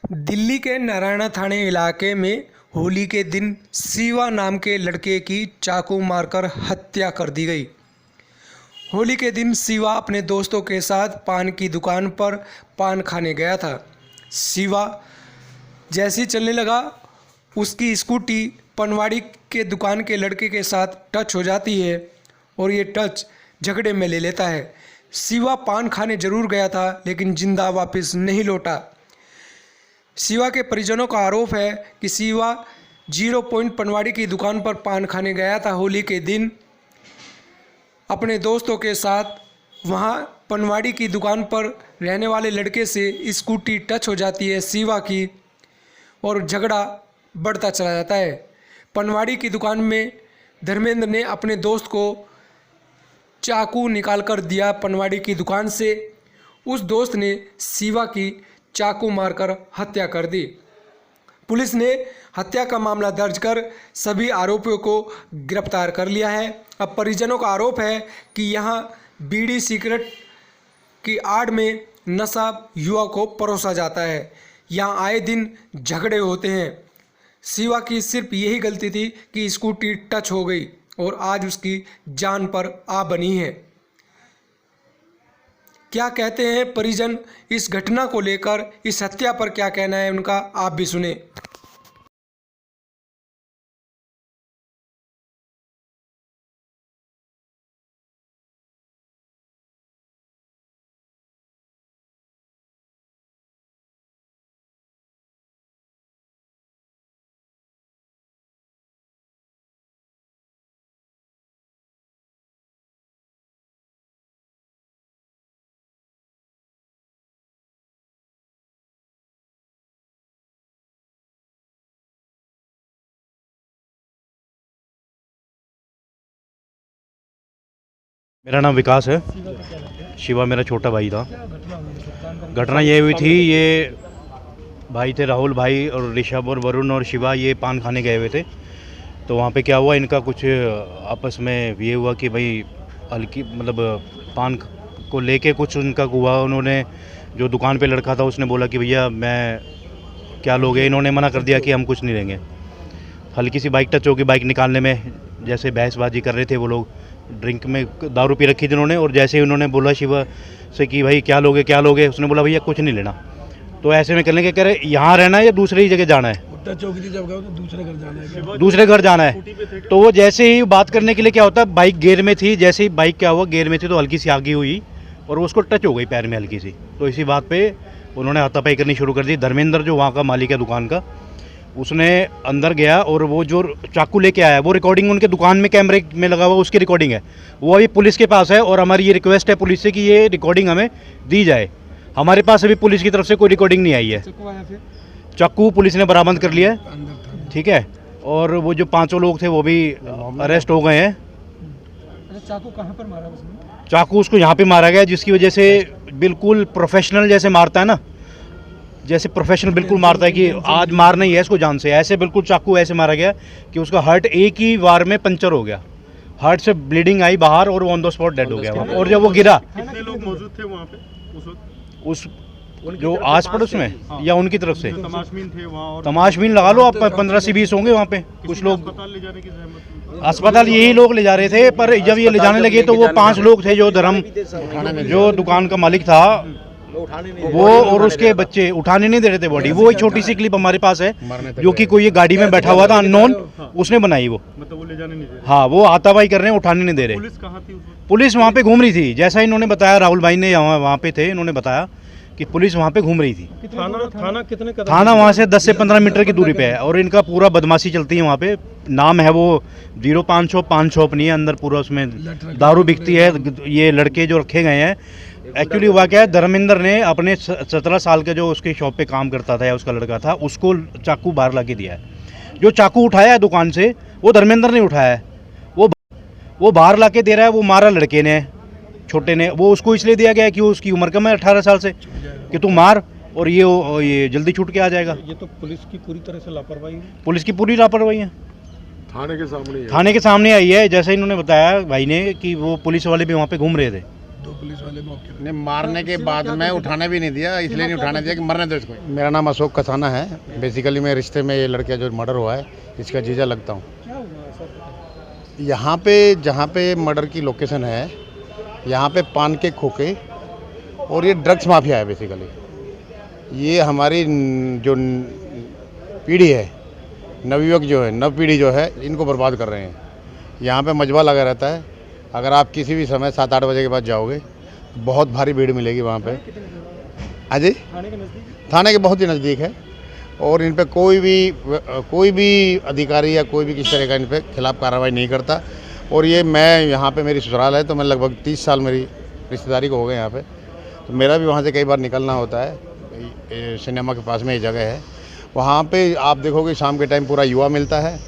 दिल्ली के नारायण थाने इलाके में होली के दिन शिवा नाम के लड़के की चाकू मारकर हत्या कर दी गई। होली के दिन शिवा अपने दोस्तों के साथ पान की दुकान पर पान खाने गया था। शिवा जैसे ही चलने लगा, उसकी स्कूटी पनवाड़ी के दुकान के लड़के के साथ टच हो जाती है और ये टच झगड़े में ले लेता है। शिवा पान खाने जरूर गया था, लेकिन जिंदा वापस नहीं लौटा। शिवा के परिजनों का आरोप है कि शिवा 0 पॉइंट पनवाड़ी की दुकान पर पान खाने गया था होली के दिन अपने दोस्तों के साथ। वहां पनवाड़ी की दुकान पर रहने वाले लड़के से स्कूटी टच हो जाती है शिवा की और झगड़ा बढ़ता चला जाता है। पनवाड़ी की दुकान में धर्मेंद्र ने अपने दोस्त को चाकू निकाल कर दिया पनवाड़ी की दुकान से। उस दोस्त ने शिवा की चाकू मारकर हत्या कर दी। पुलिस ने हत्या का मामला दर्ज कर सभी आरोपियों को गिरफ्तार कर लिया है। अब परिजनों का आरोप है कि यहां बीड़ी सिगरेट की आड़ में नशा युवा को परोसा जाता है। यहां आए दिन झगड़े होते हैं। शिवा की सिर्फ यही गलती थी कि स्कूटी टच हो गई और आज उसकी जान पर आ बनी है। क्या कहते हैं परिजन इस घटना को लेकर, इस हत्या पर क्या कहना है उनका, आप भी सुने। मेरा नाम विकास है। शिवा मेरा छोटा भाई था। घटना ये हुई थी, ये भाई थे राहुल भाई और ऋषभ और वरुण और शिवा, ये पान खाने गए हुए थे। तो वहाँ पे क्या हुआ, इनका कुछ आपस में ये हुआ कि भाई हल्की मतलब पान को लेके कुछ उनका हुआ। उन्होंने जो दुकान पे लड़का था उसने बोला कि भैया मैं क्या लोगे। इन्होंने मना कर दिया कि हम कुछ नहीं लेंगे। हल्की सी बाइक टच होगी, बाइक निकालने में जैसे बहसबाजी कर रहे थे वो लोग। ड्रिंक में दारू पी रखी थी उन्होंने, और जैसे ही उन्होंने बोला शिवा से कि भाई क्या लोगे, उसने बोला भैया कुछ नहीं लेना। तो ऐसे में कहने के कह रहे यहाँ रहना है या दूसरी जगह जाना है। चौकी थी जब गए तो दूसरे घर जाना है। तो वो जैसे ही बात करने के लिए क्या होता है, बाइक गेयर में थी। जैसे ही बाइक क्या हुआ, गेयर में थी तो हल्की सी आगे हुई और उसको टच हो गई पैर में हल्की सी। तो इसी बात पे उन्होंने हाथापाई करनी शुरू कर दी। धर्मेंद्र जो वहाँ का मालिक है दुकान का, उसने अंदर गया और वो जो चाकू लेके आया, वो रिकॉर्डिंग उनके दुकान में कैमरे में लगा हुआ उसकी रिकॉर्डिंग है। वो अभी पुलिस के पास है और हमारी ये रिक्वेस्ट है पुलिस से कि ये रिकॉर्डिंग हमें दी जाए। हमारे पास अभी पुलिस की तरफ से कोई रिकॉर्डिंग नहीं आई है। चाकू पुलिस ने बरामद कर लिया है, ठीक है। और वो जो 5 लोग थे वो भी अरेस्ट हो गए हैं। चाकू कहाँ पर मारा उसने? चाकू उसको यहाँ पे मारा गया, जिसकी वजह से बिल्कुल प्रोफेशनल जैसे मारता है ना, जैसे प्रोफेशनल बिल्कुल मारता है कि आज मारना ही है इसको जान से। ऐसे बिल्कुल चाकू ऐसे मारा गया कि उसका हार्ट एक ही वार में पंचर हो गया। हार्ट से ब्लीडिंग आई बाहर और वो ऑन द स्पॉट डेड हो गया। और जब वो गिरा, कितने लोग मौजूद थे वहाँ पे उस वक्त? उस जो आस पड़ोस में या उनकी तरफ से तमाशबीन थे वहाँ? और तमाशबीन लगा लो आप, 15 से 20 होंगे वहाँ पे। कुछ लोग अस्पताल ले जाने की जहमत? अस्पताल यही लोग ले जा रहे थे, पर जब ये ले जाने लगे तो वो 5 लोग थे। जो जो दुकान का मालिक था वो और उसके बच्चे उठाने नहीं दे रहे थे बॉडी। वो एक छोटी सी क्लिप हमारे पास है जो कि कोई ये गाड़ी में बैठा हुआ था अननोन, उसने बनाई वो। मतलब वो ले जाने नहीं दे रहे? हाँ, वो हाथापाई कर रहे हैं, उठाने नहीं दे रहे। पुलिस कहाँ थी उस वक्त? पुलिस वहाँ पे घूम रही थी, जैसा इन्होंने बताया। राहुल भाई ने वहाँ पे थे, इन्होंने बताया कि पुलिस वहाँ पे घूम रही थी। थाना कितने कदम? थाना वहाँ से 10 से 15 मीटर की दूरी पे है और इनका पूरा बदमाशी चलती है वहाँ पे। नाम है वो 05 शॉप, पान शॉप नहीं है, अंदर पूरा उसमें दारू बिकती है। ये लड़के जो रखे गए हैं, एक्चुअली हुआ क्या है, धर्मेंद्र ने अपने 17 साल के जो उसके शॉप पे काम करता था या उसका लड़का था, उसको चाकू बाहर ला के दिया है। जो चाकू उठाया है दुकान से वो धर्मेंद्र ने उठाया है। वो बाहर ला के दे रहा है। वो मारा लड़के ने, छोटे ने। वो उसको इसलिए दिया गया है कि उसकी उम्र कम है 18 साल से, कि तू मार और ये जल्दी छूट के आ जाएगा। ये तो पुलिस की पूरी तरह से लापरवाही है। पुलिस की पूरी लापरवाही है। थाने के सामने थाने के सामने आई है, जैसे इन्होंने बताया भाई ने कि वो पुलिस वाले भी वहाँ पे घूम रहे थे। दो पुलिस वाले मौके पर। नहीं, मारने के बाद में उठाने भी नहीं दिया, इसलिए नहीं उठाने दिया कि मरने दो इसको। मेरा नाम अशोक कसाना है। बेसिकली मैं रिश्ते में ये लड़का जो मर्डर हुआ है इसका जीजा लगता हूँ। क्या हुआ सर? यहाँ पे जहाँ पे मर्डर की लोकेशन है, यहाँ पे पान के खोखे और ये ड्रग्स माफिया है। बेसिकली ये हमारी जो पीढ़ी है, नवयुवक जो है, नव पीढ़ी जो है, इनको बर्बाद कर रहे हैं। यहाँ पे मजबा लगा रहता है। अगर आप किसी भी समय 7-8 बजे के बाद जाओगे तो बहुत भारी भीड़ मिलेगी वहाँ पे। अजय थाने के नज़दीक? थाने के बहुत ही नज़दीक है और इन पे कोई भी अधिकारी या कोई भी किसी तरह का इन पे खिलाफ कार्रवाई नहीं करता। और ये मैं यहाँ पे मेरी ससुराल है, तो मैं लगभग 30 साल मेरी रिश्तेदारी को हो गए यहाँ पे, तो मेरा भी वहाँ से कई बार निकलना होता है। सिनेमा के पास में ये जगह है, वहाँ पे आप देखोगे शाम के टाइम पूरा युवा मिलता है,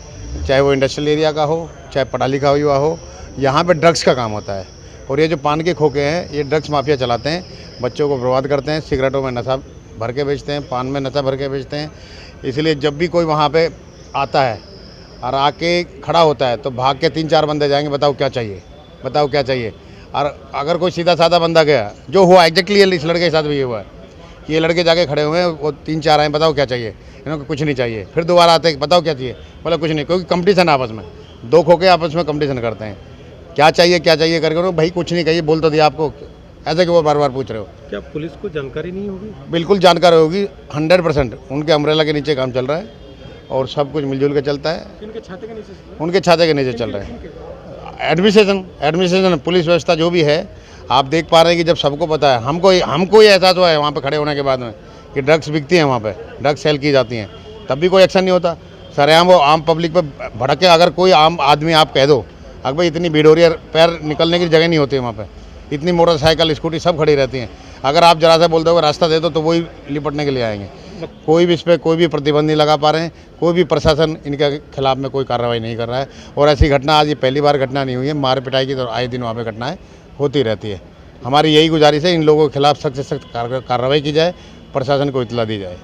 चाहे वो इंडस्ट्रियल एरिया का हो, चाहे पढ़ा लिखा युवा हो। यहाँ पे ड्रग्स का काम होता है और ये जो पान के खोखे हैं ये ड्रग्स माफिया चलाते हैं, बच्चों को बर्बाद करते हैं, सिगरेटों में नशा भर के बेचते हैं, पान में नशा भर के बेचते हैं। इसलिए जब भी कोई वहाँ पे आता है और आके खड़ा होता है तो भाग के 3-4 बंदे जाएंगे, बताओ क्या चाहिए, बताओ क्या चाहिए। और अगर कोई सीधा साधा बंदा गया, जो हुआ एग्जैक्टली इस लड़के के साथ भी ये हुआ है, ये लड़के जाके खड़े हुए हैं, वो 3-4 आए, बताओ क्या चाहिए, इनको कुछ नहीं चाहिए। फिर दोबारा आते हैं, बताओ क्या चाहिए, बोला कुछ नहीं, क्योंकि कंपटीशन आपस में, दो खोखे आपस में कंपटीशन करते हैं, क्या चाहिए करके उन्होंने भाई कुछ नहीं कहिए, बोल तो दिया आपको, ऐसे कि वो बार बार पूछ रहे हो। क्या पुलिस को जानकारी नहीं होगी? बिल्कुल जानकारी होगी, 100%। उनके अम्ब्रेला के नीचे काम चल रहा है और सब कुछ मिलजुल के चलता है। इनके छाते के नीचे? उनके छाते के नीचे चल रहा है। एडमिनिस्ट्रेशन पुलिस व्यवस्था जो भी है, आप देख पा रहे हैं कि जब सबको पता है, हमको ये एहसास हुआ है वहाँ पे खड़े होने के बाद में कि ड्रग्स बिकती हैं, वहाँ पे ड्रग्स सेल की जाती हैं, तब भी कोई एक्शन नहीं होता। सरेआम वो आम पब्लिक पे भड़क के, अगर कोई आम आदमी आप कह दो, अगर भाई इतनी भीड़ हो रही है, पैर निकलने की जगह नहीं होती है वहाँ पे, इतनी मोटरसाइकिल स्कूटी सब खड़ी रहती हैं, अगर आप जरा सा बोल दो रास्ता दे दो तो वही लिपटने के लिए आएंगे। कोई भी इस पर कोई भी प्रतिबंध नहीं लगा पा रहे हैं, कोई भी प्रशासन इनके खिलाफ में कोई कार्रवाई नहीं कर रहा है। और ऐसी घटना आज ये पहली बार घटना नहीं हुई है, मार पिटाई की तो आए दिन वहाँ पे घटनाएं होती रहती है। हमारी यही गुजारिश है, इन लोगों के खिलाफ सख्त से सख्त कार्रवाई की जाए, प्रशासन को इत्तला दी जाए।